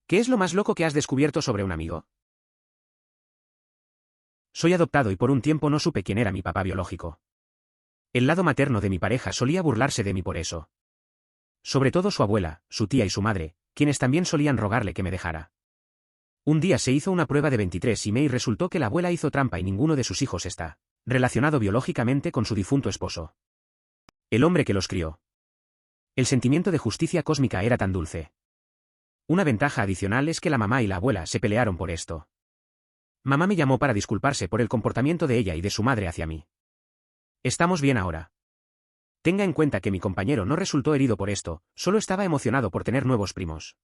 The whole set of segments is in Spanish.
¿Qué es lo más loco que has descubierto sobre un amigo? Soy adoptado y por un tiempo no supe quién era mi papá biológico. El lado materno de mi pareja solía burlarse de mí por eso. Sobre todo su abuela, su tía y su madre, quienes también solían rogarle que me dejara. Un día se hizo una prueba de 23andMe y resultó que la abuela hizo trampa y ninguno de sus hijos está relacionado biológicamente con su difunto esposo. El hombre que los crió. El sentimiento de justicia cósmica era tan dulce. Una ventaja adicional es que la mamá y la abuela se pelearon por esto. Mamá me llamó para disculparse por el comportamiento de ella y de su madre hacia mí. Estamos bien ahora. Tenga en cuenta que mi compañero no resultó herido por esto, solo estaba emocionado por tener nuevos primos.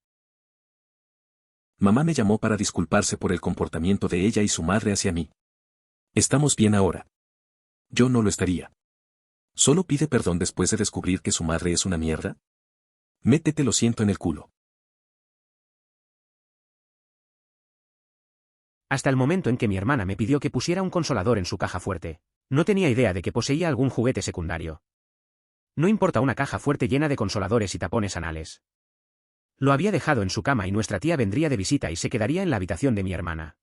Mamá me llamó para disculparse por el comportamiento de ella y su madre hacia mí. Estamos bien ahora. Yo no lo estaría. ¿Solo pide perdón después de descubrir que su madre es una mierda? Métete lo siento en el culo. Hasta el momento en que mi hermana me pidió que pusiera un consolador en su caja fuerte. No tenía idea de que poseía algún juguete secundario. No importa una caja fuerte llena de consoladores y tapones anales. Lo había dejado en su cama y nuestra tía vendría de visita y se quedaría en la habitación de mi hermana.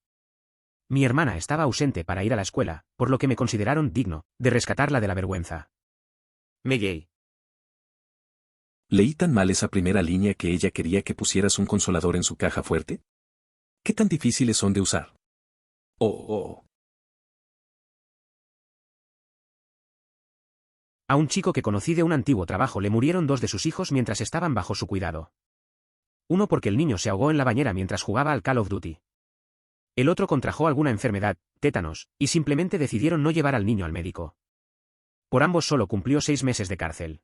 Mi hermana estaba ausente para ir a la escuela, por lo que me consideraron digno de rescatarla de la vergüenza. Me gay. ¿Leí tan mal esa primera línea que ella quería que pusieras un consolador en su caja fuerte? ¿Qué tan difíciles son de usar? Oh. A un chico que conocí de un antiguo trabajo le murieron 2 de sus hijos mientras estaban bajo su cuidado. Uno porque el niño se ahogó en la bañera mientras jugaba al Call of Duty. El otro contrajo alguna enfermedad, tétanos, y simplemente decidieron no llevar al niño al médico. Por ambos solo cumplió 6 meses de cárcel.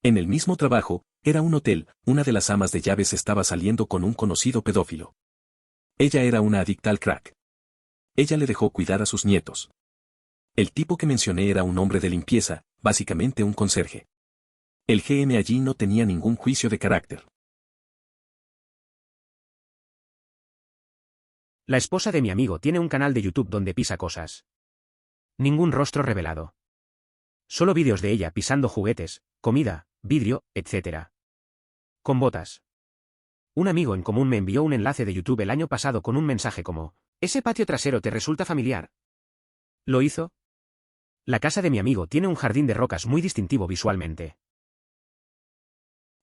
En el mismo trabajo, era un hotel, una de las amas de llaves estaba saliendo con un conocido pedófilo. Ella era una adicta al crack. Ella le dejó cuidar a sus nietos. El tipo que mencioné era un hombre de limpieza, básicamente un conserje. El GM allí no tenía ningún juicio de carácter. La esposa de mi amigo tiene un canal de YouTube donde pisa cosas. Ningún rostro revelado. Solo vídeos de ella pisando juguetes, comida, vidrio, etc. Con botas. Un amigo en común me envió un enlace de YouTube el año pasado con un mensaje como: ¿ese patio trasero te resulta familiar? ¿Lo hizo? La casa de mi amigo tiene un jardín de rocas muy distintivo visualmente.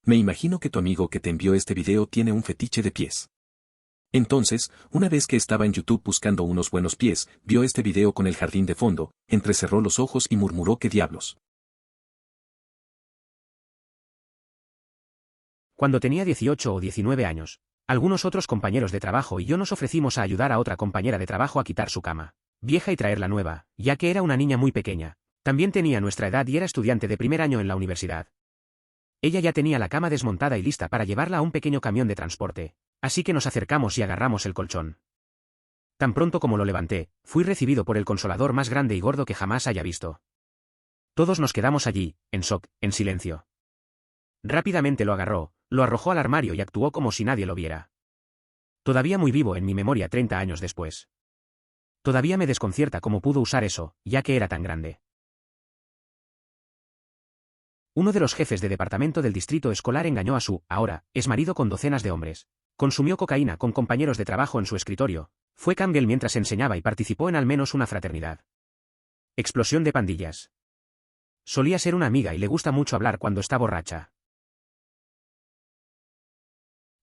Me imagino que tu amigo que te envió este video tiene un fetiche de pies. Entonces, una vez que estaba en YouTube buscando unos buenos pies, vio este video con el jardín de fondo, entrecerró los ojos y murmuró: ¿qué diablos? Cuando tenía 18 o 19 años, algunos otros compañeros de trabajo y yo nos ofrecimos a ayudar a otra compañera de trabajo a quitar su cama vieja y traerla nueva, ya que era una niña muy pequeña. También tenía nuestra edad y era estudiante de primer año en la universidad. Ella ya tenía la cama desmontada y lista para llevarla a un pequeño camión de transporte, así que nos acercamos y agarramos el colchón. Tan pronto como lo levanté, fui recibido por el consolador más grande y gordo que jamás haya visto. Todos nos quedamos allí, en shock, en silencio. Rápidamente lo agarró, lo arrojó al armario y actuó como si nadie lo viera. Todavía muy vivo en mi memoria 30 años después. Todavía me desconcierta cómo pudo usar eso, ya que era tan grande. Uno de los jefes de departamento del distrito escolar engañó a su, ahora, exmarido con docenas de hombres. Consumió cocaína con compañeros de trabajo en su escritorio. Fue camgirl mientras enseñaba y participó en al menos una fraternidad. Explosión de pandillas. Solía ser una amiga y le gusta mucho hablar cuando está borracha.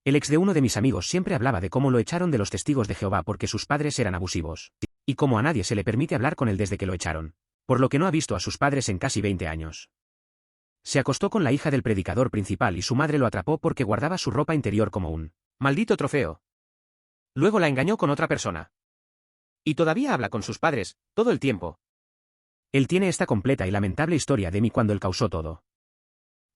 El ex de uno de mis amigos siempre hablaba de cómo lo echaron de los testigos de Jehová porque sus padres eran abusivos. Y cómo a nadie se le permite hablar con él desde que lo echaron. Por lo que no ha visto a sus padres en casi 20 años. Se acostó con la hija del predicador principal y su madre lo atrapó porque guardaba su ropa interior como un maldito trofeo. Luego la engañó con otra persona. Y todavía habla con sus padres, todo el tiempo. Él tiene esta completa y lamentable historia de mí cuando él causó todo.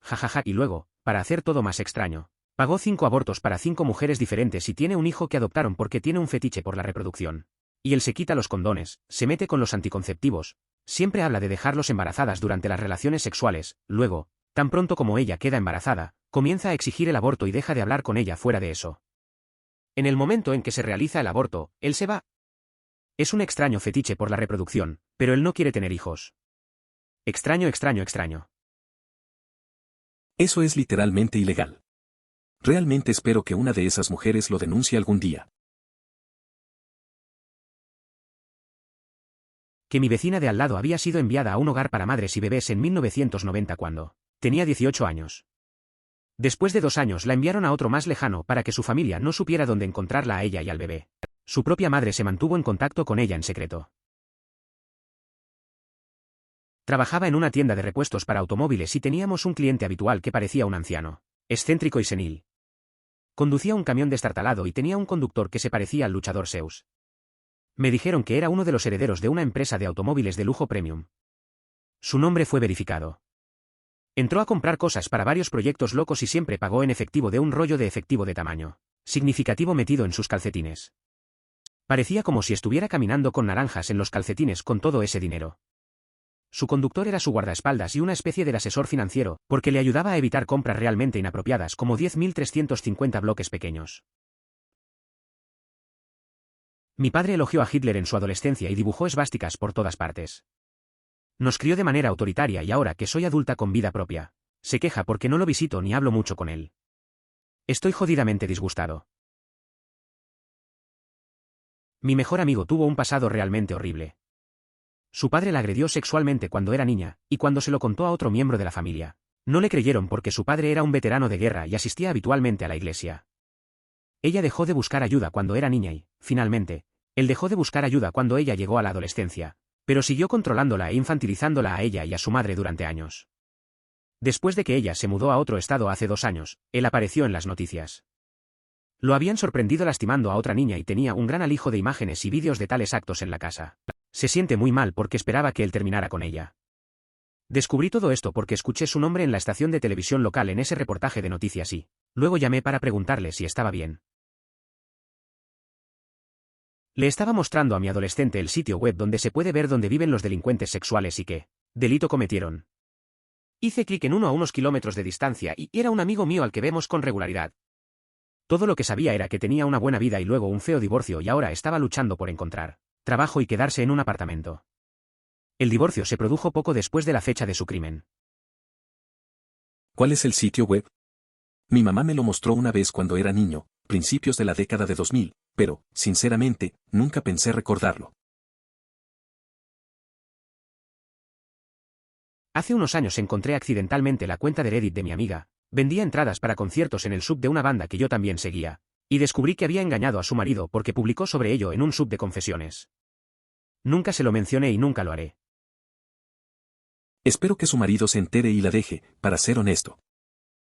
Jajaja, y luego, para hacer todo más extraño, pagó 5 abortos para 5 mujeres diferentes y tiene un hijo que adoptaron porque tiene un fetiche por la reproducción. Y él se quita los condones, se mete con los anticonceptivos, siempre habla de dejarlos embarazadas durante las relaciones sexuales, luego, tan pronto como ella queda embarazada, comienza a exigir el aborto y deja de hablar con ella fuera de eso. En el momento en que se realiza el aborto, él se va. Es un extraño fetiche por la reproducción, pero él no quiere tener hijos. Extraño, extraño, extraño. Eso es literalmente ilegal. Realmente espero que una de esas mujeres lo denuncie algún día. Que mi vecina de al lado había sido enviada a un hogar para madres y bebés en 1990 cuando tenía 18 años. Después de 2 años la enviaron a otro más lejano para que su familia no supiera dónde encontrarla a ella y al bebé. Su propia madre se mantuvo en contacto con ella en secreto. Trabajaba en una tienda de repuestos para automóviles y teníamos un cliente habitual que parecía un anciano, excéntrico y senil. Conducía un camión destartalado y tenía un conductor que se parecía al luchador Zeus. Me dijeron que era uno de los herederos de una empresa de automóviles de lujo premium. Su nombre fue verificado. Entró a comprar cosas para varios proyectos locos y siempre pagó en efectivo de un rollo de efectivo de tamaño significativo metido en sus calcetines. Parecía como si estuviera caminando con naranjas en los calcetines con todo ese dinero. Su conductor era su guardaespaldas y una especie de asesor financiero, porque le ayudaba a evitar compras realmente inapropiadas como 10.350 bloques pequeños. Mi padre elogió a Hitler en su adolescencia y dibujó esvásticas por todas partes. Nos crió de manera autoritaria y ahora que soy adulta con vida propia, se queja porque no lo visito ni hablo mucho con él. Estoy jodidamente disgustado. Mi mejor amigo tuvo un pasado realmente horrible. Su padre la agredió sexualmente cuando era niña, y cuando se lo contó a otro miembro de la familia, no le creyeron porque su padre era un veterano de guerra y asistía habitualmente a la iglesia. Ella dejó de buscar ayuda cuando era niña y, finalmente, él dejó de buscar ayuda cuando ella llegó a la adolescencia, pero siguió controlándola e infantilizándola a ella y a su madre durante años. Después de que ella se mudó a otro estado hace 2 años, él apareció en las noticias. Lo habían sorprendido lastimando a otra niña y tenía un gran alijo de imágenes y vídeos de tales actos en la casa. Se siente muy mal porque esperaba que él terminara con ella. Descubrí todo esto porque escuché su nombre en la estación de televisión local en ese reportaje de noticias y, luego llamé para preguntarle si estaba bien. Le estaba mostrando a mi adolescente el sitio web donde se puede ver dónde viven los delincuentes sexuales y qué delito cometieron. Hice clic en uno a unos kilómetros de distancia y era un amigo mío al que vemos con regularidad. Todo lo que sabía era que tenía una buena vida y luego un feo divorcio y ahora estaba luchando por encontrar trabajo y quedarse en un apartamento. El divorcio se produjo poco después de la fecha de su crimen. ¿Cuál es el sitio web? Mi mamá me lo mostró una vez cuando era niño, principios de la década de 2000, pero, sinceramente, nunca pensé recordarlo. Hace unos años encontré accidentalmente la cuenta de Reddit de mi amiga, vendía entradas para conciertos en el sub de una banda que yo también seguía, y descubrí que había engañado a su marido porque publicó sobre ello en un sub de confesiones. Nunca se lo mencioné y nunca lo haré. Espero que su marido se entere y la deje, para ser honesto.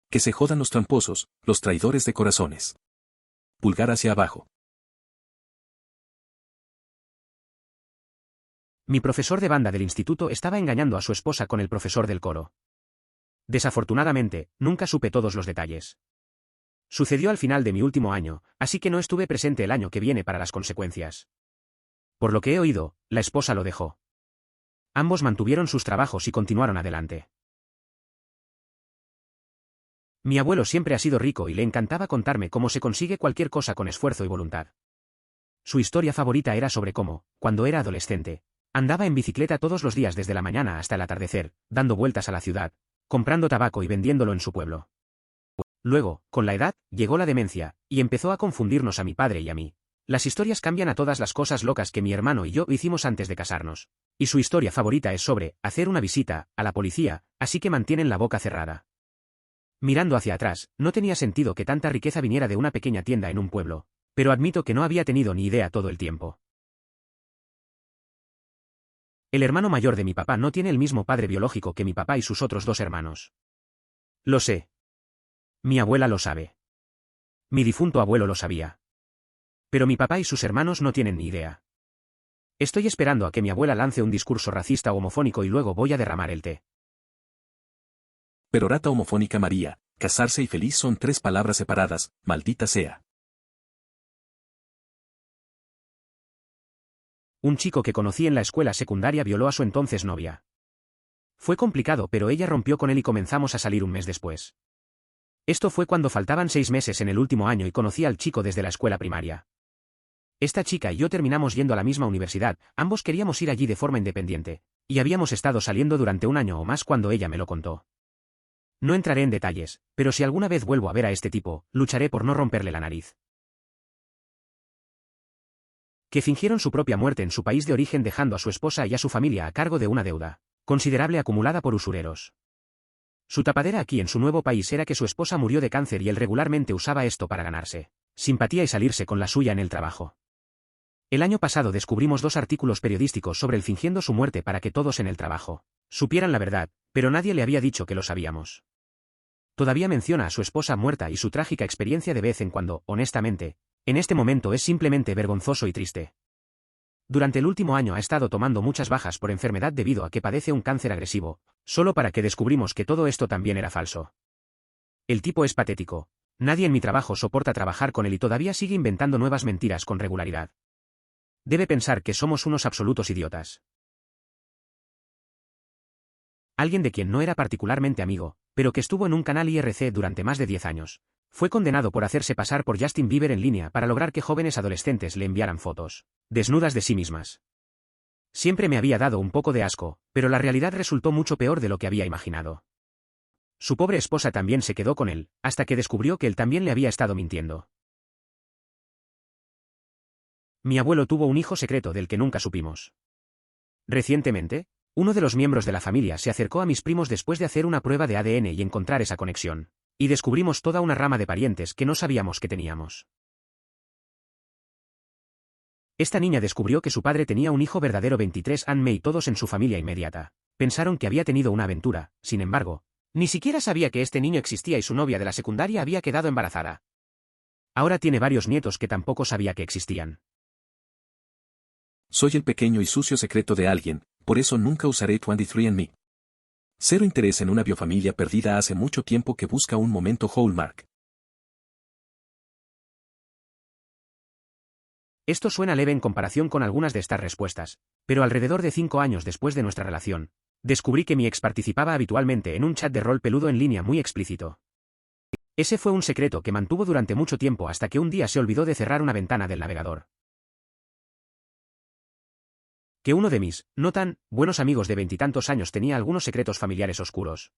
Que se jodan los tramposos, los traidores de corazones. Pulgar hacia abajo. Mi profesor de banda del instituto estaba engañando a su esposa con el profesor del coro. Desafortunadamente, nunca supe todos los detalles. Sucedió al final de mi último año, así que no estuve presente el año que viene para las consecuencias. Por lo que he oído, la esposa lo dejó. Ambos mantuvieron sus trabajos y continuaron adelante. Mi abuelo siempre ha sido rico y le encantaba contarme cómo se consigue cualquier cosa con esfuerzo y voluntad. Su historia favorita era sobre cómo, cuando era adolescente, andaba en bicicleta todos los días desde la mañana hasta el atardecer, dando vueltas a la ciudad, comprando tabaco y vendiéndolo en su pueblo. Luego, con la edad, llegó la demencia, y empezó a confundirnos a mi padre y a mí. Las historias cambian a todas las cosas locas que mi hermano y yo hicimos antes de casarnos. Y su historia favorita es sobre hacer una visita a la policía, así que mantienen la boca cerrada. Mirando hacia atrás, no tenía sentido que tanta riqueza viniera de una pequeña tienda en un pueblo, pero admito que no había tenido ni idea todo el tiempo. El hermano mayor de mi papá no tiene el mismo padre biológico que mi papá y sus otros 2 hermanos. Lo sé. Mi abuela lo sabe. Mi difunto abuelo lo sabía. Pero mi papá y sus hermanos no tienen ni idea. Estoy esperando a que mi abuela lance un discurso racista o homofónico y luego voy a derramar el té. Perorata homofónica María, casarse y feliz son 3 palabras separadas, maldita sea. Un chico que conocí en la escuela secundaria violó a su entonces novia. Fue complicado, pero ella rompió con él y comenzamos a salir un mes después. Esto fue cuando faltaban 6 meses en el último año y conocí al chico desde la escuela primaria. Esta chica y yo terminamos yendo a la misma universidad, ambos queríamos ir allí de forma independiente, y habíamos estado saliendo durante un año o más cuando ella me lo contó. No entraré en detalles, pero si alguna vez vuelvo a ver a este tipo, lucharé por no romperle la nariz. Que fingieron su propia muerte en su país de origen dejando a su esposa y a su familia a cargo de una deuda considerable acumulada por usureros. Su tapadera aquí en su nuevo país era que su esposa murió de cáncer y él regularmente usaba esto para ganarse simpatía y salirse con la suya en el trabajo. El año pasado descubrimos 2 artículos periodísticos sobre él fingiendo su muerte para que todos en el trabajo supieran la verdad, pero nadie le había dicho que lo sabíamos. Todavía menciona a su esposa muerta y su trágica experiencia de vez en cuando, honestamente, en este momento es simplemente vergonzoso y triste. Durante el último año ha estado tomando muchas bajas por enfermedad debido a que padece un cáncer agresivo, solo para que descubrimos que todo esto también era falso. El tipo es patético. Nadie en mi trabajo soporta trabajar con él y todavía sigue inventando nuevas mentiras con regularidad. Debe pensar que somos unos absolutos idiotas. Alguien de quien no era particularmente amigo, pero que estuvo en un canal IRC durante más de 10 años, fue condenado por hacerse pasar por Justin Bieber en línea para lograr que jóvenes adolescentes le enviaran fotos desnudas de sí mismas. Siempre me había dado un poco de asco, pero la realidad resultó mucho peor de lo que había imaginado. Su pobre esposa también se quedó con él, hasta que descubrió que él también le había estado mintiendo. Mi abuelo tuvo un hijo secreto del que nunca supimos. Recientemente, uno de los miembros de la familia se acercó a mis primos después de hacer una prueba de ADN y encontrar esa conexión, y descubrimos toda una rama de parientes que no sabíamos que teníamos. Esta niña descubrió que su padre tenía un hijo verdadero 23 Anme y todos en su familia inmediata pensaron que había tenido una aventura, sin embargo, ni siquiera sabía que este niño existía y su novia de la secundaria había quedado embarazada. Ahora tiene varios nietos que tampoco sabía que existían. Soy el pequeño y sucio secreto de alguien, por eso nunca usaré 23andMe. Cero interés en una biofamilia perdida hace mucho tiempo que busca un momento Hallmark. Esto suena leve en comparación con algunas de estas respuestas, pero alrededor de 5 años después de nuestra relación, descubrí que mi ex participaba habitualmente en un chat de rol peludo en línea muy explícito. Ese fue un secreto que mantuvo durante mucho tiempo hasta que un día se olvidó de cerrar una ventana del navegador. Que uno de mis, no tan, buenos amigos de 20 y tantos años tenía algunos secretos familiares oscuros.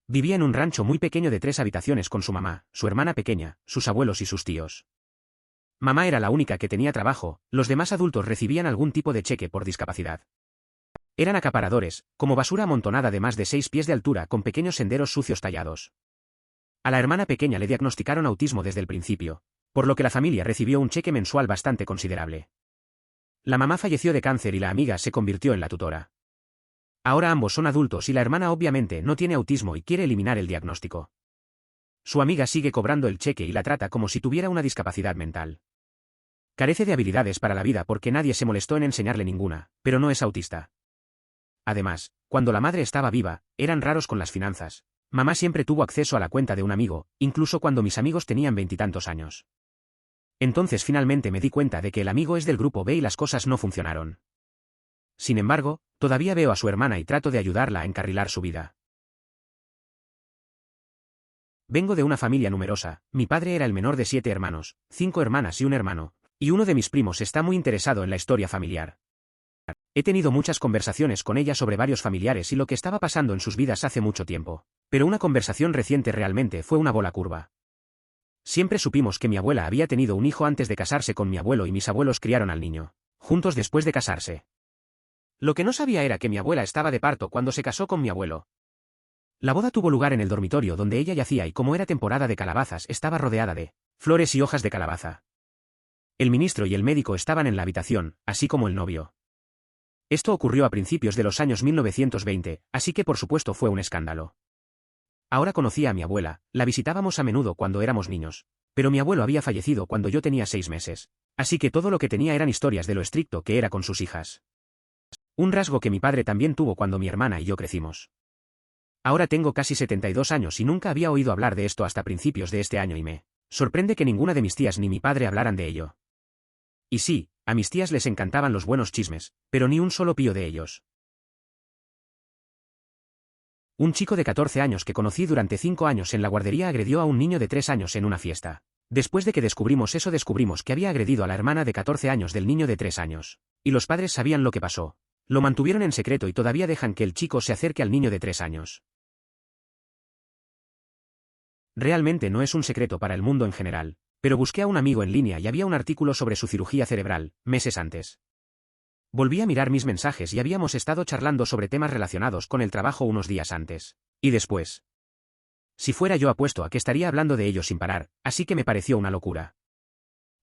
Vivía en un rancho muy pequeño de 3 habitaciones con su mamá, su hermana pequeña, sus abuelos y sus tíos. Mamá era la única que tenía trabajo, los demás adultos recibían algún tipo de cheque por discapacidad. Eran acaparadores, como basura amontonada de más de 6 pies de altura con pequeños senderos sucios tallados. A la hermana pequeña le diagnosticaron autismo desde el principio, por lo que la familia recibió un cheque mensual bastante considerable. La mamá falleció de cáncer y la amiga se convirtió en la tutora. Ahora ambos son adultos y la hermana obviamente no tiene autismo y quiere eliminar el diagnóstico. Su amiga sigue cobrando el cheque y la trata como si tuviera una discapacidad mental. Carece de habilidades para la vida porque nadie se molestó en enseñarle ninguna, pero no es autista. Además, cuando la madre estaba viva, eran raros con las finanzas. Mamá siempre tuvo acceso a la cuenta de un amigo, incluso cuando mis amigos tenían 20 y tantos años. Entonces finalmente me di cuenta de que el amigo es del grupo B y las cosas no funcionaron. Sin embargo, todavía veo a su hermana y trato de ayudarla a encarrilar su vida. Vengo de una familia numerosa, mi padre era el menor de 7 hermanos, 5 hermanas y un hermano, y uno de mis primos está muy interesado en la historia familiar. He tenido muchas conversaciones con ella sobre varios familiares y lo que estaba pasando en sus vidas hace mucho tiempo, pero una conversación reciente realmente fue una bola curva. Siempre supimos que mi abuela había tenido un hijo antes de casarse con mi abuelo y mis abuelos criaron al niño, juntos después de casarse. Lo que no sabía era que mi abuela estaba de parto cuando se casó con mi abuelo. La boda tuvo lugar en el dormitorio donde ella yacía y como era temporada de calabazas estaba rodeada de flores y hojas de calabaza. El ministro y el médico estaban en la habitación, así como el novio. Esto ocurrió a principios de los años 1920, así que por supuesto fue un escándalo. Ahora conocía a mi abuela, la visitábamos a menudo cuando éramos niños, pero mi abuelo había fallecido cuando yo tenía 6 meses, así que todo lo que tenía eran historias de lo estricto que era con sus hijas. Un rasgo que mi padre también tuvo cuando mi hermana y yo crecimos. Ahora tengo casi 72 años y nunca había oído hablar de esto hasta principios de este año y me sorprende que ninguna de mis tías ni mi padre hablaran de ello. Y sí, a mis tías les encantaban los buenos chismes, pero ni un solo pío de ellos. Un chico de 14 años que conocí durante 5 años en la guardería agredió a un niño de 3 años en una fiesta. Después de que descubrimos eso descubrimos que había agredido a la hermana de 14 años del niño de 3 años. Y los padres sabían lo que pasó. Lo mantuvieron en secreto y todavía dejan que el chico se acerque al niño de 3 años. Realmente no es un secreto para el mundo en general, pero busqué a un amigo en línea y había un artículo sobre su cirugía cerebral, meses antes. Volví a mirar mis mensajes y habíamos estado charlando sobre temas relacionados con el trabajo unos días antes. Y después. Si fuera yo apuesto a que estaría hablando de ello sin parar, así que me pareció una locura.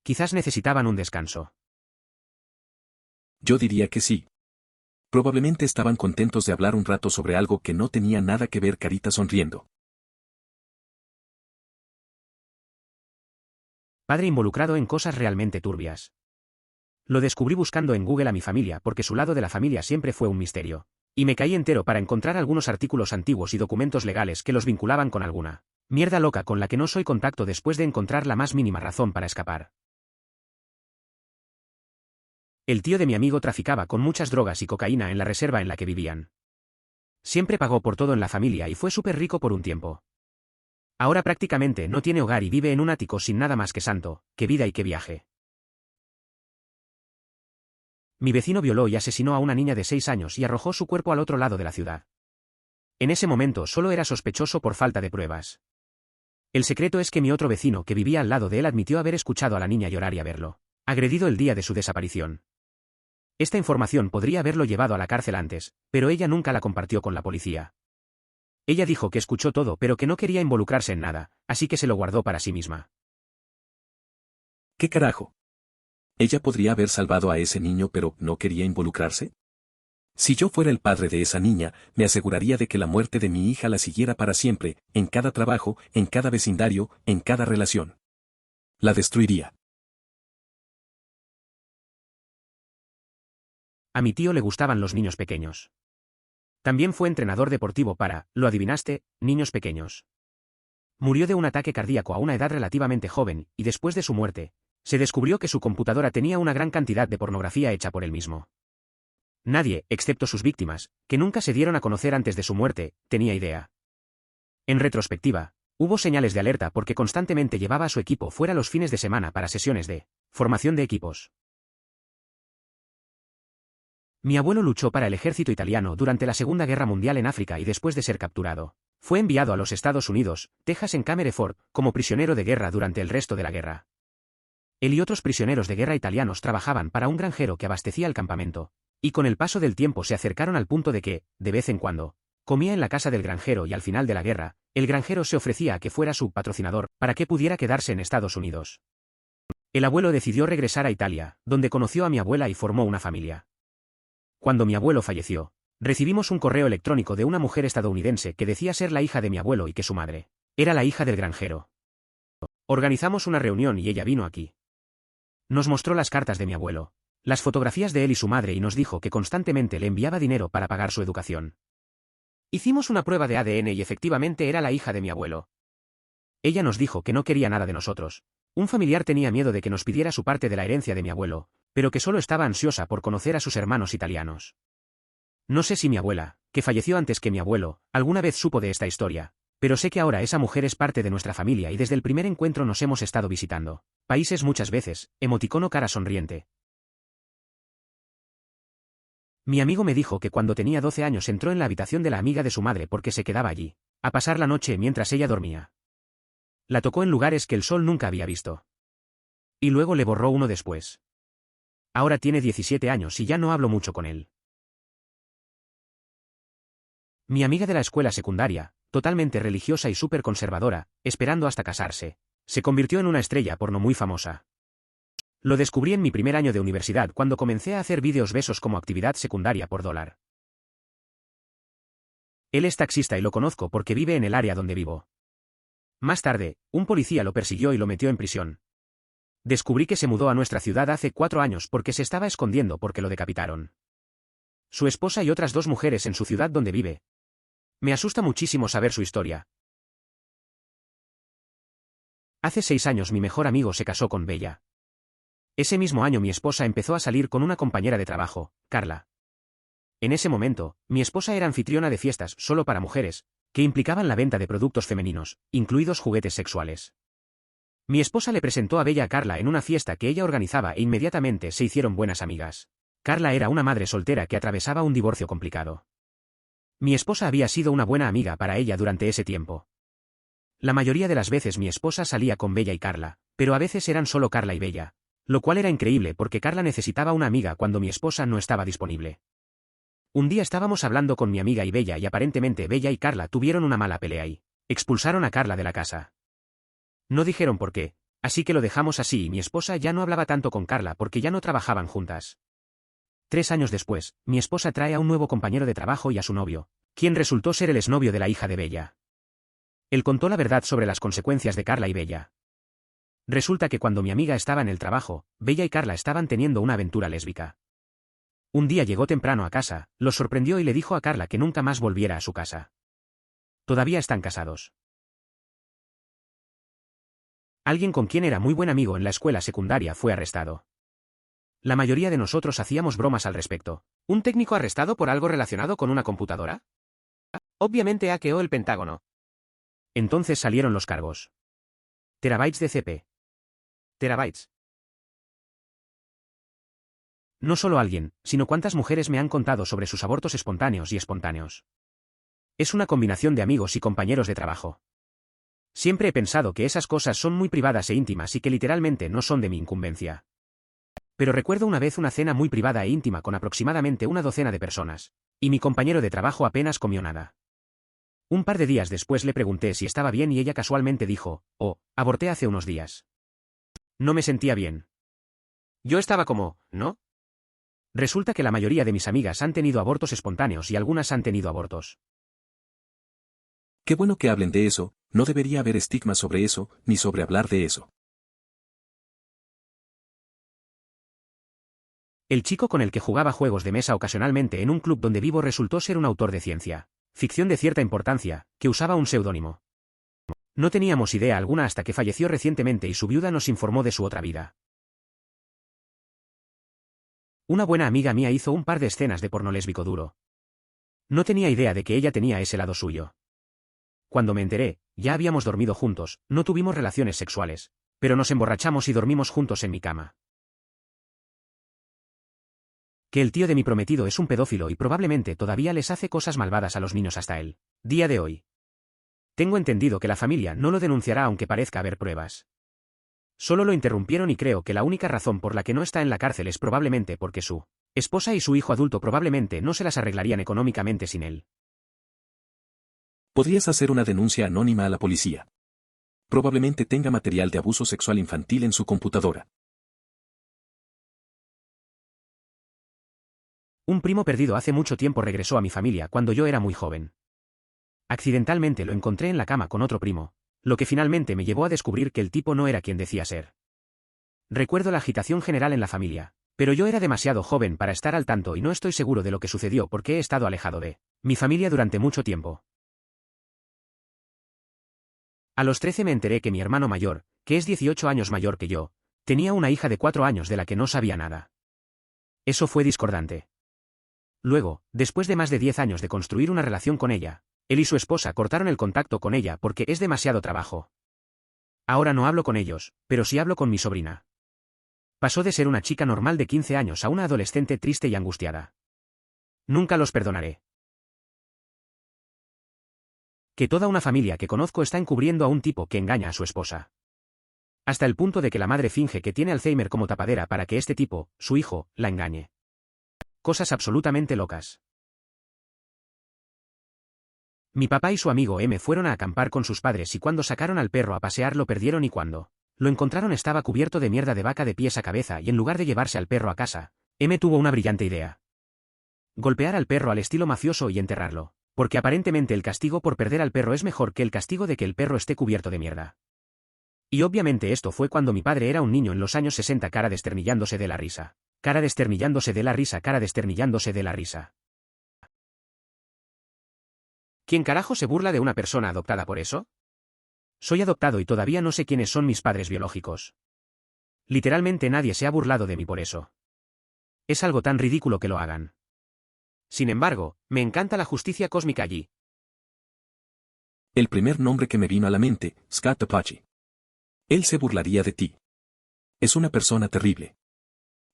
Quizás necesitaban un descanso. Yo diría que sí. Probablemente estaban contentos de hablar un rato sobre algo que no tenía nada que ver. Carita sonriendo. Padre involucrado en cosas realmente turbias. Lo descubrí buscando en Google a mi familia porque su lado de la familia siempre fue un misterio. Y me caí entero para encontrar algunos artículos antiguos y documentos legales que los vinculaban con alguna mierda loca con la que no soy contacto después de encontrar la más mínima razón para escapar. El tío de mi amigo traficaba con muchas drogas y cocaína en la reserva en la que vivían. Siempre pagó por todo en la familia y fue súper rico por un tiempo. Ahora prácticamente no tiene hogar y vive en un ático sin nada más que santo, qué vida y qué viaje. Mi vecino violó y asesinó a una niña de 6 años y arrojó su cuerpo al otro lado de la ciudad. En ese momento solo era sospechoso por falta de pruebas. El secreto es que mi otro vecino que vivía al lado de él admitió haber escuchado a la niña llorar y haberlo agredido el día de su desaparición. Esta información podría haberlo llevado a la cárcel antes, pero ella nunca la compartió con la policía. Ella dijo que escuchó todo pero que no quería involucrarse en nada, así que se lo guardó para sí misma. ¿Qué carajo? Ella podría haber salvado a ese niño pero ¿no quería involucrarse? Si yo fuera el padre de esa niña, me aseguraría de que la muerte de mi hija la siguiera para siempre, en cada trabajo, en cada vecindario, en cada relación. La destruiría. A mi tío le gustaban los niños pequeños. También fue entrenador deportivo para, lo adivinaste, niños pequeños. Murió de un ataque cardíaco a una edad relativamente joven, y después de su muerte, se descubrió que su computadora tenía una gran cantidad de pornografía hecha por él mismo. Nadie, excepto sus víctimas, que nunca se dieron a conocer antes de su muerte, tenía idea. En retrospectiva, hubo señales de alerta porque constantemente llevaba a su equipo fuera los fines de semana para sesiones de formación de equipos. Mi abuelo luchó para el ejército italiano durante la Segunda Guerra Mundial en África y después de ser capturado, fue enviado a los Estados Unidos, Texas en Camereford, como prisionero de guerra durante el resto de la guerra. Él y otros prisioneros de guerra italianos trabajaban para un granjero que abastecía el campamento, y con el paso del tiempo se acercaron al punto de que, de vez en cuando, comía en la casa del granjero y al final de la guerra, el granjero se ofrecía a que fuera su patrocinador para que pudiera quedarse en Estados Unidos. El abuelo decidió regresar a Italia, donde conoció a mi abuela y formó una familia. Cuando mi abuelo falleció, recibimos un correo electrónico de una mujer estadounidense que decía ser la hija de mi abuelo y que su madre era la hija del granjero. Organizamos una reunión y ella vino aquí. Nos mostró las cartas de mi abuelo, las fotografías de él y su madre y nos dijo que constantemente le enviaba dinero para pagar su educación. Hicimos una prueba de ADN y efectivamente era la hija de mi abuelo. Ella nos dijo que no quería nada de nosotros. Un familiar tenía miedo de que nos pidiera su parte de la herencia de mi abuelo, pero que solo estaba ansiosa por conocer a sus hermanos italianos. No sé si mi abuela, que falleció antes que mi abuelo, alguna vez supo de esta historia, pero sé que ahora esa mujer es parte de nuestra familia y desde el primer encuentro nos hemos estado visitando países muchas veces, emoticono cara sonriente. Mi amigo me dijo que cuando tenía 12 años entró en la habitación de la amiga de su madre porque se quedaba allí, a pasar la noche mientras ella dormía. La tocó en lugares que el sol nunca había visto. Y luego le borró uno después. Ahora tiene 17 años y ya no hablo mucho con él. Mi amiga de la escuela secundaria, totalmente religiosa y súper conservadora, esperando hasta casarse, se convirtió en una estrella porno muy famosa. Lo descubrí en mi primer año de universidad cuando comencé a hacer vídeos besos como actividad secundaria por $. Él es taxista y lo conozco porque vive en el área donde vivo. Más tarde, un policía lo persiguió y lo metió en prisión. Descubrí que se mudó a nuestra ciudad hace 4 años porque se estaba escondiendo porque lo decapitaron. Su esposa y otras 2 mujeres en su ciudad donde vive. Me asusta muchísimo saber su historia. Hace 6 años mi mejor amigo se casó con Bella. Ese mismo año mi esposa empezó a salir con una compañera de trabajo, Carla. En ese momento, mi esposa era anfitriona de fiestas solo para mujeres, que implicaban la venta de productos femeninos, incluidos juguetes sexuales. Mi esposa le presentó a Bella a Carla en una fiesta que ella organizaba e inmediatamente se hicieron buenas amigas. Carla era una madre soltera que atravesaba un divorcio complicado. Mi esposa había sido una buena amiga para ella durante ese tiempo. La mayoría de las veces mi esposa salía con Bella y Carla, pero a veces eran solo Carla y Bella. Lo cual era increíble porque Carla necesitaba una amiga cuando mi esposa no estaba disponible. Un día estábamos hablando con mi amiga y Bella y aparentemente Bella y Carla tuvieron una mala pelea y expulsaron a Carla de la casa. No dijeron por qué, así que lo dejamos así y mi esposa ya no hablaba tanto con Carla porque ya no trabajaban juntas. 3 años después, mi esposa trae a un nuevo compañero de trabajo y a su novio, quien resultó ser el exnovio de la hija de Bella. Él contó la verdad sobre las consecuencias de Carla y Bella. Resulta que cuando mi amiga estaba en el trabajo, Bella y Carla estaban teniendo una aventura lésbica. Un día llegó temprano a casa, los sorprendió y le dijo a Carla que nunca más volviera a su casa. Todavía están casados. Alguien con quien era muy buen amigo en la escuela secundaria fue arrestado. La mayoría de nosotros hacíamos bromas al respecto. ¿Un técnico arrestado por algo relacionado con una computadora? Obviamente hackeó el Pentágono. Entonces salieron los cargos. Terabytes de CP. Terabytes. No solo alguien, sino cuántas mujeres me han contado sobre sus abortos espontáneos y espontáneos. Es una combinación de amigos y compañeros de trabajo. Siempre he pensado que esas cosas son muy privadas e íntimas y que literalmente no son de mi incumbencia. Pero recuerdo una vez una cena muy privada e íntima con aproximadamente una docena de personas, y mi compañero de trabajo apenas comió nada. Un par de días después le pregunté si estaba bien y ella casualmente dijo, oh, aborté hace unos días. No me sentía bien. Yo estaba como, ¿no? Resulta que la mayoría de mis amigas han tenido abortos espontáneos y algunas han tenido abortos. Qué bueno que hablen de eso, no debería haber estigma sobre eso, ni sobre hablar de eso. El chico con el que jugaba juegos de mesa ocasionalmente en un club donde vivo resultó ser un autor de ciencia ficción de cierta importancia, que usaba un seudónimo. No teníamos idea alguna hasta que falleció recientemente y su viuda nos informó de su otra vida. Una buena amiga mía hizo un par de escenas de porno lésbico duro. No tenía idea de que ella tenía ese lado suyo. Cuando me enteré, ya habíamos dormido juntos, no tuvimos relaciones sexuales, pero nos emborrachamos y dormimos juntos en mi cama. Que el tío de mi prometido es un pedófilo y probablemente todavía les hace cosas malvadas a los niños hasta el día de hoy. Tengo entendido que la familia no lo denunciará aunque parezca haber pruebas. Solo lo interrumpieron y creo que la única razón por la que no está en la cárcel es probablemente porque su esposa y su hijo adulto probablemente no se las arreglarían económicamente sin él. Podrías hacer una denuncia anónima a la policía. Probablemente tenga material de abuso sexual infantil en su computadora. Un primo perdido hace mucho tiempo regresó a mi familia cuando yo era muy joven. Accidentalmente lo encontré en la cama con otro primo, lo que finalmente me llevó a descubrir que el tipo no era quien decía ser. Recuerdo la agitación general en la familia, pero yo era demasiado joven para estar al tanto y no estoy seguro de lo que sucedió porque he estado alejado de mi familia durante mucho tiempo. A los 13 me enteré que mi hermano mayor, que es 18 años mayor que yo, tenía una hija de 4 años de la que no sabía nada. Eso fue discordante. Luego, después de más de 10 años de construir una relación con ella, él y su esposa cortaron el contacto con ella porque es demasiado trabajo. Ahora no hablo con ellos, pero sí hablo con mi sobrina. Pasó de ser una chica normal de 15 años a una adolescente triste y angustiada. Nunca los perdonaré. Que toda una familia que conozco está encubriendo a un tipo que engaña a su esposa. Hasta el punto de que la madre finge que tiene Alzheimer como tapadera para que este tipo, su hijo, la engañe. Cosas absolutamente locas. Mi papá y su amigo M fueron a acampar con sus padres y cuando sacaron al perro a pasear lo perdieron y cuando lo encontraron estaba cubierto de mierda de vaca de pies a cabeza y en lugar de llevarse al perro a casa, M tuvo una brillante idea. Golpear al perro al estilo mafioso y enterrarlo, porque aparentemente el castigo por perder al perro es mejor que el castigo de que el perro esté cubierto de mierda. Y obviamente esto fue cuando mi padre era un niño en los años 60 cara desternillándose de la risa. Cara desternillándose de la risa, cara desternillándose de la risa. ¿Quién carajo se burla de una persona adoptada por eso? Soy adoptado y todavía no sé quiénes son mis padres biológicos. Literalmente nadie se ha burlado de mí por eso. Es algo tan ridículo que lo hagan. Sin embargo, me encanta la justicia cósmica allí. El primer nombre que me vino a la mente, Scott Apache. Él se burlaría de ti. Es una persona terrible.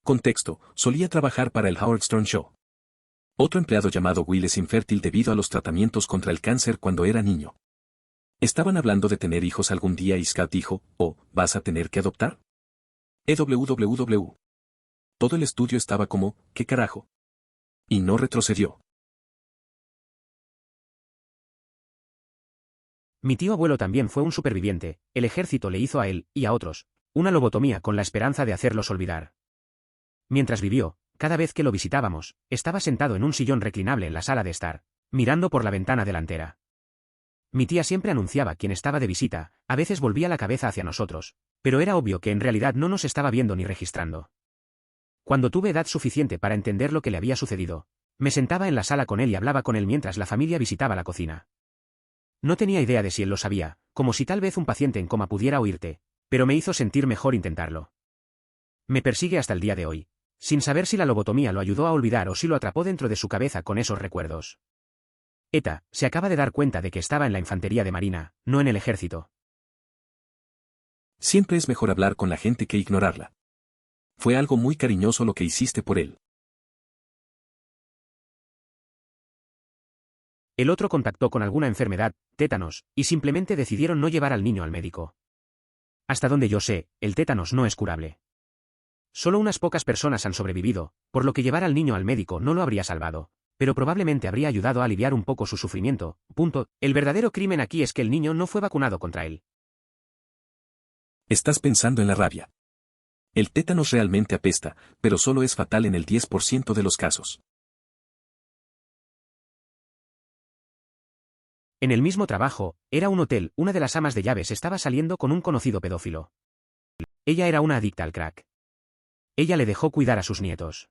Contexto, solía trabajar para el Howard Stern Show. Otro empleado llamado Will es infértil debido a los tratamientos contra el cáncer cuando era niño. Estaban hablando de tener hijos algún día y Scott dijo, oh, ¿vas a tener que adoptar? EWWW. Todo el estudio estaba como, ¿qué carajo? Y no retrocedió. Mi tío abuelo también fue un superviviente, el ejército le hizo a él, y a otros, una lobotomía con la esperanza de hacerlos olvidar. Mientras vivió, cada vez que lo visitábamos, estaba sentado en un sillón reclinable en la sala de estar, mirando por la ventana delantera. Mi tía siempre anunciaba quién estaba de visita, a veces volvía la cabeza hacia nosotros, pero era obvio que en realidad no nos estaba viendo ni registrando. Cuando tuve edad suficiente para entender lo que le había sucedido, me sentaba en la sala con él y hablaba con él mientras la familia visitaba la cocina. No tenía idea de si él lo sabía, como si tal vez un paciente en coma pudiera oírte, pero me hizo sentir mejor intentarlo. Me persigue hasta el día de hoy, sin saber si la lobotomía lo ayudó a olvidar o si lo atrapó dentro de su cabeza con esos recuerdos. ETA se acaba de dar cuenta de que estaba en la infantería de Marina, no en el ejército. Siempre es mejor hablar con la gente que ignorarla. Fue algo muy cariñoso lo que hiciste por él. El otro contactó con alguna enfermedad, tétanos, y simplemente decidieron no llevar al niño al médico. Hasta donde yo sé, el tétanos no es curable. Solo unas pocas personas han sobrevivido, por lo que llevar al niño al médico no lo habría salvado, pero probablemente habría ayudado a aliviar un poco su sufrimiento. El verdadero crimen aquí es que el niño no fue vacunado contra él. Estás pensando en la rabia. El tétanos realmente apesta, pero solo es fatal en el 10% de los casos. En el mismo trabajo, era un hotel, una de las amas de llaves estaba saliendo con un conocido pedófilo. Ella era una adicta al crack. Ella le dejó cuidar a sus nietos.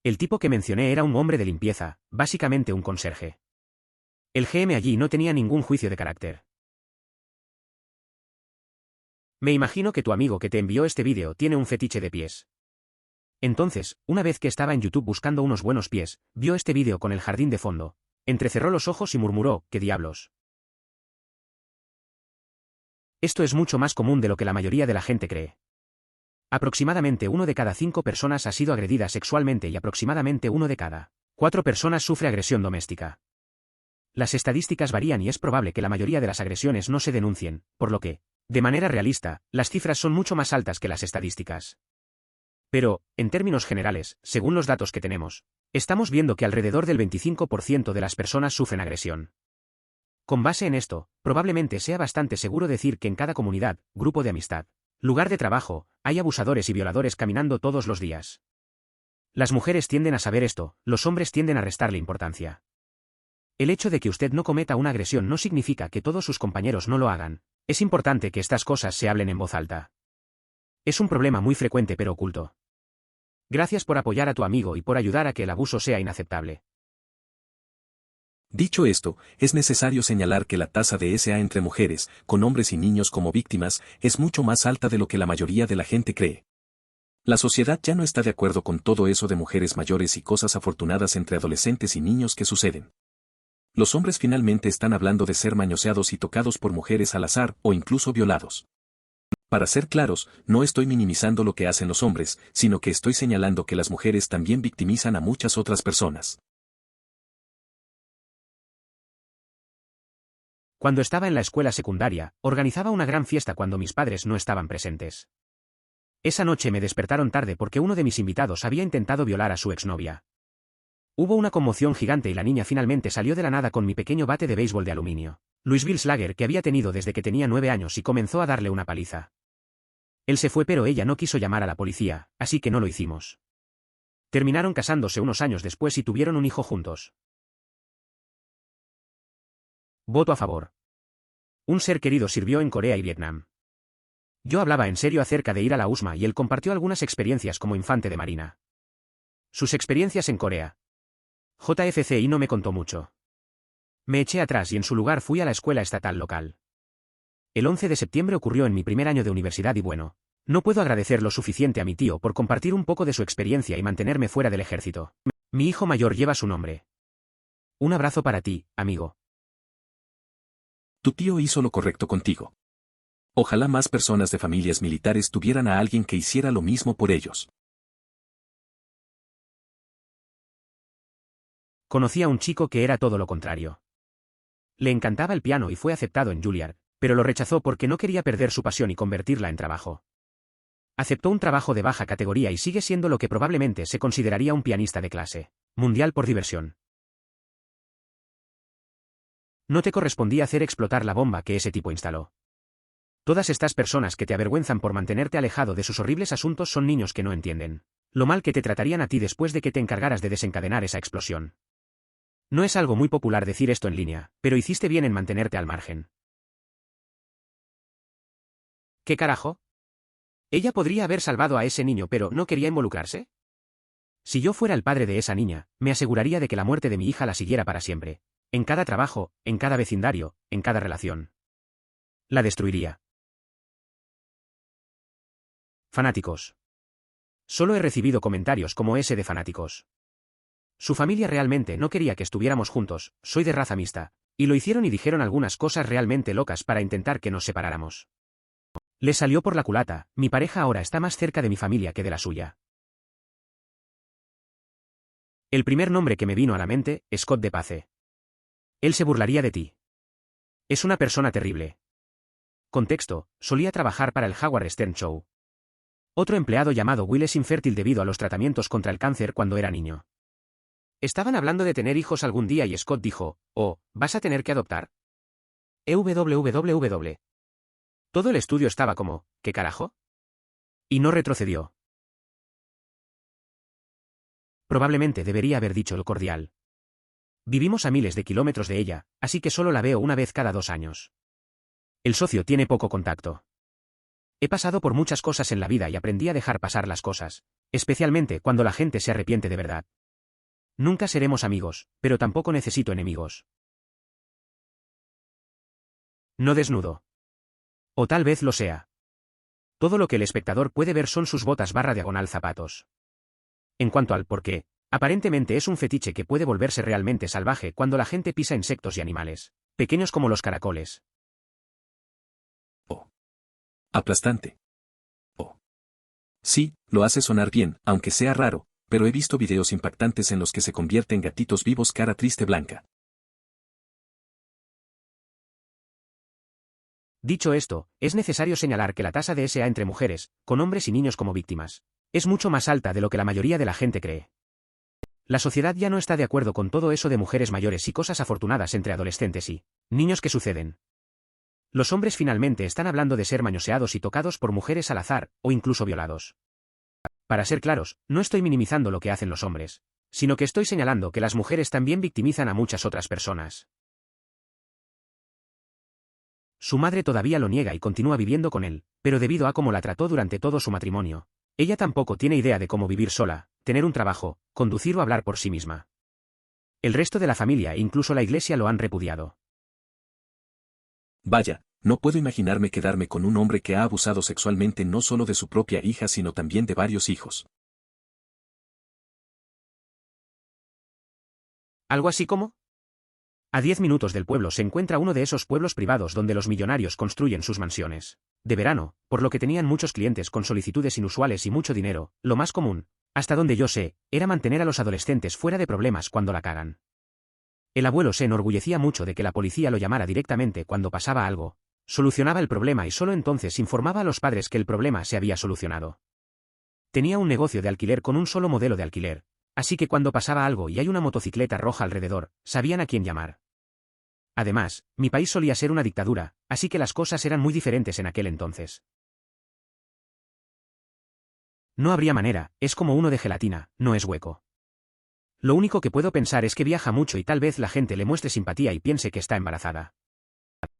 El tipo que mencioné era un hombre de limpieza, básicamente un conserje. El GM allí no tenía ningún juicio de carácter. Me imagino que tu amigo que te envió este vídeo tiene un fetiche de pies. Entonces, una vez que estaba en YouTube buscando unos buenos pies, vio este vídeo con el jardín de fondo. Entrecerró los ojos y murmuró, ¿qué diablos? Esto es mucho más común de lo que la mayoría de la gente cree. Aproximadamente 1 de cada 5 personas ha sido agredida sexualmente y aproximadamente 1 de cada 4 personas sufre agresión doméstica. Las estadísticas varían y es probable que la mayoría de las agresiones no se denuncien, por lo que, de manera realista, las cifras son mucho más altas que las estadísticas. Pero, en términos generales, según los datos que tenemos, estamos viendo que alrededor del 25% de las personas sufren agresión. Con base en esto, probablemente sea bastante seguro decir que en cada comunidad, grupo de amistad, lugar de trabajo, hay abusadores y violadores caminando todos los días. Las mujeres tienden a saber esto, los hombres tienden a restarle importancia. El hecho de que usted no cometa una agresión no significa que todos sus compañeros no lo hagan. Es importante que estas cosas se hablen en voz alta. Es un problema muy frecuente pero oculto. Gracias por apoyar a tu amigo y por ayudar a que el abuso sea inaceptable. Dicho esto, es necesario señalar que la tasa de SA entre mujeres, con hombres y niños como víctimas, es mucho más alta de lo que la mayoría de la gente cree. La sociedad ya no está de acuerdo con todo eso de mujeres mayores y cosas afortunadas entre adolescentes y niños que suceden. Los hombres finalmente están hablando de ser manoseados y tocados por mujeres al azar o incluso violados. Para ser claros, no estoy minimizando lo que hacen los hombres, sino que estoy señalando que las mujeres también victimizan a muchas otras personas. Cuando estaba en la escuela secundaria, organizaba una gran fiesta cuando mis padres no estaban presentes. Esa noche me despertaron tarde porque uno de mis invitados había intentado violar a su exnovia. Hubo una conmoción gigante y la niña finalmente salió de la nada con mi pequeño bate de béisbol de aluminio, Louisville Slugger que había tenido desde que tenía 9 años y comenzó a darle una paliza. Él se fue pero ella no quiso llamar a la policía, así que no lo hicimos. Terminaron casándose unos años después y tuvieron un hijo juntos. Voto a favor. Un ser querido sirvió en Corea y Vietnam. Yo hablaba en serio acerca de ir a la USMA y él compartió algunas experiencias como infante de marina. Sus experiencias en Corea. JFCI no me contó mucho. Me eché atrás y en su lugar fui a la escuela estatal local. El 11 de septiembre ocurrió en mi primer año de universidad y bueno, no puedo agradecer lo suficiente a mi tío por compartir un poco de su experiencia y mantenerme fuera del ejército. Mi hijo mayor lleva su nombre. Un abrazo para ti, amigo. Tu tío hizo lo correcto contigo. Ojalá más personas de familias militares tuvieran a alguien que hiciera lo mismo por ellos. Conocí a un chico que era todo lo contrario. Le encantaba el piano y fue aceptado en Juilliard, pero lo rechazó porque no quería perder su pasión y convertirla en trabajo. Aceptó un trabajo de baja categoría y sigue siendo lo que probablemente se consideraría un pianista de clase mundial por diversión. No te correspondía hacer explotar la bomba que ese tipo instaló. Todas estas personas que te avergüenzan por mantenerte alejado de sus horribles asuntos son niños que no entienden lo mal que te tratarían a ti después de que te encargaras de desencadenar esa explosión. No es algo muy popular decir esto en línea, pero hiciste bien en mantenerte al margen. ¿Qué carajo? Ella podría haber salvado a ese niño, pero ¿no quería involucrarse? Si yo fuera el padre de esa niña, me aseguraría de que la muerte de mi hija la siguiera para siempre. En cada trabajo, en cada vecindario, en cada relación. La destruiría. Fanáticos. Solo he recibido comentarios como ese de fanáticos. Su familia realmente no quería que estuviéramos juntos, soy de raza mixta, y lo hicieron y dijeron algunas cosas realmente locas para intentar que nos separáramos. Le salió por la culata, mi pareja ahora está más cerca de mi familia que de la suya. El primer nombre que me vino a la mente, Scott de Pace. Él se burlaría de ti. Es una persona terrible. Contexto, solía trabajar para el Howard Stern Show. Otro empleado llamado Will es infértil debido a los tratamientos contra el cáncer cuando era niño. Estaban hablando de tener hijos algún día y Scott dijo, oh, ¿vas a tener que adoptar? Todo el estudio estaba como, ¿qué carajo? Y no retrocedió. Probablemente debería haber dicho lo cordial. Vivimos a miles de kilómetros de ella, así que solo la veo una vez cada 2 años. El socio tiene poco contacto. He pasado por muchas cosas en la vida y aprendí a dejar pasar las cosas, especialmente cuando la gente se arrepiente de verdad. Nunca seremos amigos, pero tampoco necesito enemigos. No desnudo. O tal vez lo sea. Todo lo que el espectador puede ver son sus botas / zapatos. En cuanto al por qué, aparentemente es un fetiche que puede volverse realmente salvaje cuando la gente pisa insectos y animales, pequeños como los caracoles. Oh. Aplastante. Oh. Sí, lo hace sonar bien, aunque sea raro, pero he visto videos impactantes en los que se convierte en gatitos vivos cara triste blanca. Dicho esto, es necesario señalar que la tasa de SA entre mujeres, con hombres y niños como víctimas, es mucho más alta de lo que la mayoría de la gente cree. La sociedad ya no está de acuerdo con todo eso de mujeres mayores y cosas afortunadas entre adolescentes y niños que suceden. Los hombres finalmente están hablando de ser manoseados y tocados por mujeres al azar, o incluso violados. Para ser claros, no estoy minimizando lo que hacen los hombres, sino que estoy señalando que las mujeres también victimizan a muchas otras personas. Su madre todavía lo niega y continúa viviendo con él, pero debido a cómo la trató durante todo su matrimonio, ella tampoco tiene idea de cómo vivir sola, tener un trabajo, conducir o hablar por sí misma. El resto de la familia e incluso la iglesia lo han repudiado. Vaya, no puedo imaginarme quedarme con un hombre que ha abusado sexualmente no solo de su propia hija sino también de varios hijos. ¿Algo así como? A 10 minutos del pueblo se encuentra uno de esos pueblos privados donde los millonarios construyen sus mansiones de verano, por lo que tenían muchos clientes con solicitudes inusuales y mucho dinero. Lo más común, hasta donde yo sé, era mantener a los adolescentes fuera de problemas cuando la cagan. El abuelo se enorgullecía mucho de que la policía lo llamara directamente cuando pasaba algo, solucionaba el problema y solo entonces informaba a los padres que el problema se había solucionado. Tenía un negocio de alquiler con un solo modelo de alquiler, así que cuando pasaba algo y hay una motocicleta roja alrededor, sabían a quién llamar. Además, mi país solía ser una dictadura, así que las cosas eran muy diferentes en aquel entonces. No habría manera, es como uno de gelatina, no es hueco. Lo único que puedo pensar es que viaja mucho y tal vez la gente le muestre simpatía y piense que está embarazada.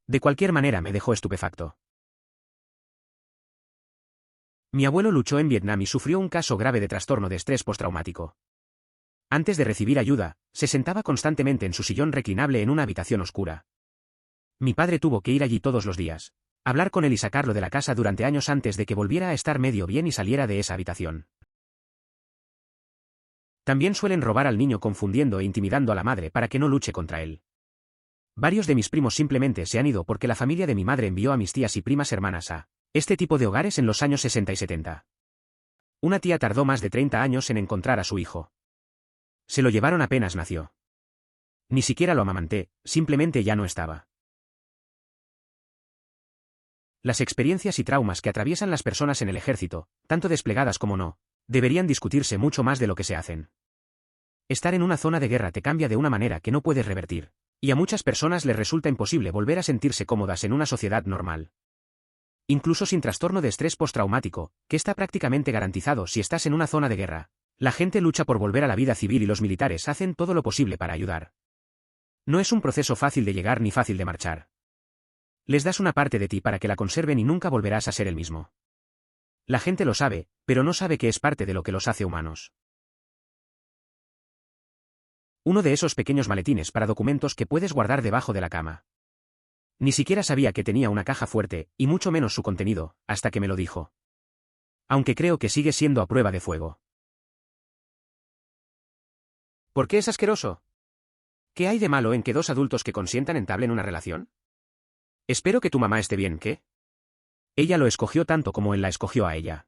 De cualquier manera me dejó estupefacto. Mi abuelo luchó en Vietnam y sufrió un caso grave de trastorno de estrés postraumático. Antes de recibir ayuda, se sentaba constantemente en su sillón reclinable en una habitación oscura. Mi padre tuvo que ir allí todos los días, hablar con él y sacarlo de la casa durante años antes de que volviera a estar medio bien y saliera de esa habitación. También suelen robar al niño confundiendo e intimidando a la madre para que no luche contra él. Varios de mis primos simplemente se han ido porque la familia de mi madre envió a mis tías y primas hermanas a este tipo de hogares en los años 60 y 70. Una tía tardó más de 30 años en encontrar a su hijo. Se lo llevaron apenas nació. Ni siquiera lo amamanté, simplemente ya no estaba. Las experiencias y traumas que atraviesan las personas en el ejército, tanto desplegadas como no, deberían discutirse mucho más de lo que se hacen. Estar en una zona de guerra te cambia de una manera que no puedes revertir, y a muchas personas les resulta imposible volver a sentirse cómodas en una sociedad normal. Incluso sin trastorno de estrés postraumático, que está prácticamente garantizado si estás en una zona de guerra, la gente lucha por volver a la vida civil y los militares hacen todo lo posible para ayudar. No es un proceso fácil de llegar ni fácil de marchar. Les das una parte de ti para que la conserven y nunca volverás a ser el mismo. La gente lo sabe, pero no sabe que es parte de lo que los hace humanos. Uno de esos pequeños maletines para documentos que puedes guardar debajo de la cama. Ni siquiera sabía que tenía una caja fuerte, y mucho menos su contenido, hasta que me lo dijo. Aunque creo que sigue siendo a prueba de fuego. ¿Por qué es asqueroso? ¿Qué hay de malo en que dos adultos que consientan entablen una relación? Espero que tu mamá esté bien, ¿qué? Ella lo escogió tanto como él la escogió a ella.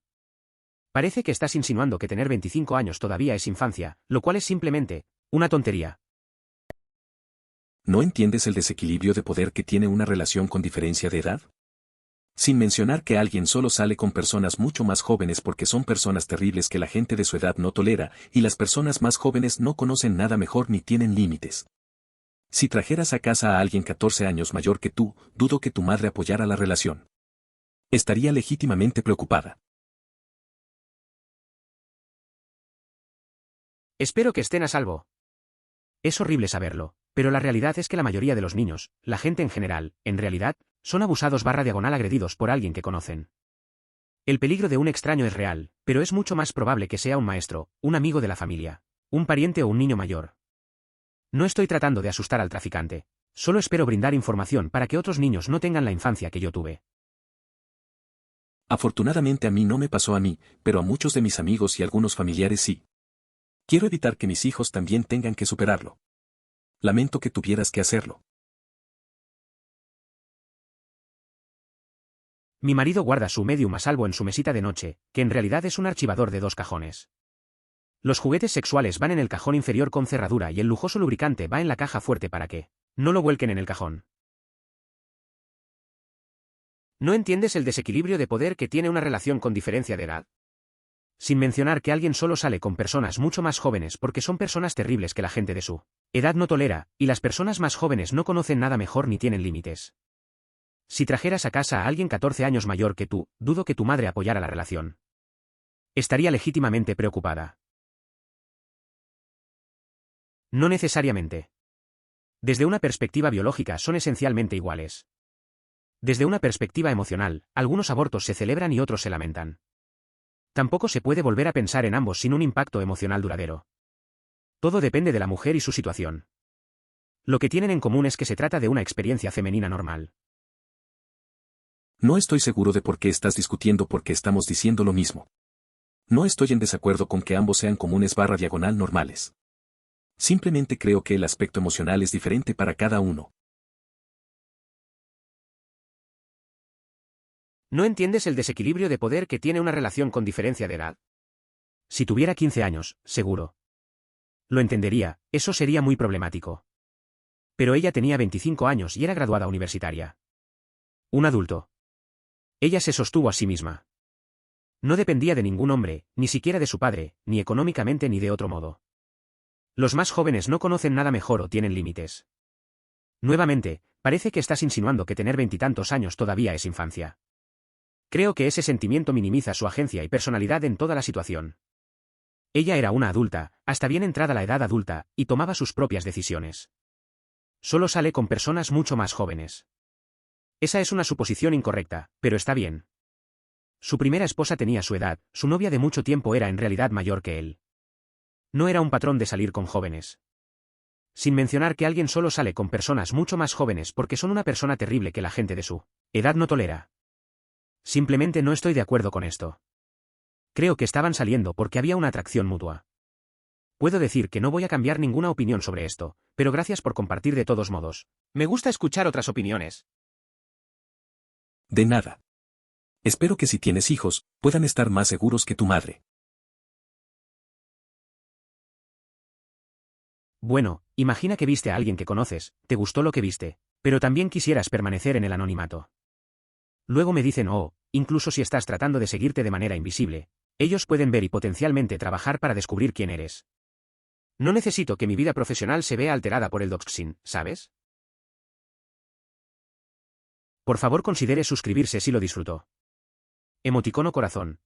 Parece que estás insinuando que tener 25 años todavía es infancia, lo cual es simplemente una tontería. ¿No entiendes el desequilibrio de poder que tiene una relación con diferencia de edad? Sin mencionar que alguien solo sale con personas mucho más jóvenes porque son personas terribles que la gente de su edad no tolera, y las personas más jóvenes no conocen nada mejor ni tienen límites. Si trajeras a casa a alguien 14 años mayor que tú, dudo que tu madre apoyara la relación. Estaría legítimamente preocupada. Espero que estén a salvo. Es horrible saberlo, pero la realidad es que la mayoría de los niños, la gente en general, en realidad, son abusados / agredidos por alguien que conocen. El peligro de un extraño es real, pero es mucho más probable que sea un maestro, un amigo de la familia, un pariente o un niño mayor. No estoy tratando de asustar al traficante, solo espero brindar información para que otros niños no tengan la infancia que yo tuve. Afortunadamente a mí no me pasó a mí, pero a muchos de mis amigos y algunos familiares sí. Quiero evitar que mis hijos también tengan que superarlo. Lamento que tuvieras que hacerlo. Mi marido guarda su Medium a salvo en su mesita de noche, que en realidad es un archivador de 2 cajones. Los juguetes sexuales van en el cajón inferior con cerradura y el lujoso lubricante va en la caja fuerte para que no lo vuelquen en el cajón. ¿No entiendes el desequilibrio de poder que tiene una relación con diferencia de edad? Sin mencionar que alguien solo sale con personas mucho más jóvenes porque son personas terribles que la gente de su edad no tolera, y las personas más jóvenes no conocen nada mejor ni tienen límites. Si trajeras a casa a alguien 14 años mayor que tú, dudo que tu madre apoyara la relación. Estaría legítimamente preocupada. No necesariamente. Desde una perspectiva biológica son esencialmente iguales. Desde una perspectiva emocional, algunos abortos se celebran y otros se lamentan. Tampoco se puede volver a pensar en ambos sin un impacto emocional duradero. Todo depende de la mujer y su situación. Lo que tienen en común es que se trata de una experiencia femenina normal. No estoy seguro de por qué estás discutiendo porque estamos diciendo lo mismo. No estoy en desacuerdo con que ambos sean comunes / normales. Simplemente creo que el aspecto emocional es diferente para cada uno. ¿No entiendes el desequilibrio de poder que tiene una relación con diferencia de edad? Si tuviera 15 años, seguro. Lo entendería, eso sería muy problemático. Pero ella tenía 25 años y era graduada universitaria. Un adulto. Ella se sostuvo a sí misma. No dependía de ningún hombre, ni siquiera de su padre, ni económicamente ni de otro modo. Los más jóvenes no conocen nada mejor o tienen límites. Nuevamente, parece que estás insinuando que tener 20 y tantos años todavía es infancia. Creo que ese sentimiento minimiza su agencia y personalidad en toda la situación. Ella era una adulta, hasta bien entrada la edad adulta, y tomaba sus propias decisiones. Solo sale con personas mucho más jóvenes. Esa es una suposición incorrecta, pero está bien. Su primera esposa tenía su edad, su novia de mucho tiempo era en realidad mayor que él. No era un patrón de salir con jóvenes. Sin mencionar que alguien solo sale con personas mucho más jóvenes porque son una persona terrible que la gente de su edad no tolera. Simplemente no estoy de acuerdo con esto. Creo que estaban saliendo porque había una atracción mutua. Puedo decir que no voy a cambiar ninguna opinión sobre esto, pero gracias por compartir de todos modos. Me gusta escuchar otras opiniones. De nada. Espero que si tienes hijos, puedan estar más seguros que tu madre. Bueno, Imagina que viste a alguien que conoces, te gustó lo que viste, pero también quisieras permanecer en el anonimato. Luego me dicen, oh, incluso si estás tratando de seguirte de manera invisible, ellos pueden ver y potencialmente trabajar para descubrir quién eres. No necesito que mi vida profesional se vea alterada por el doxing, ¿sabes? Por favor considere suscribirse si lo disfrutó. Emoticono corazón.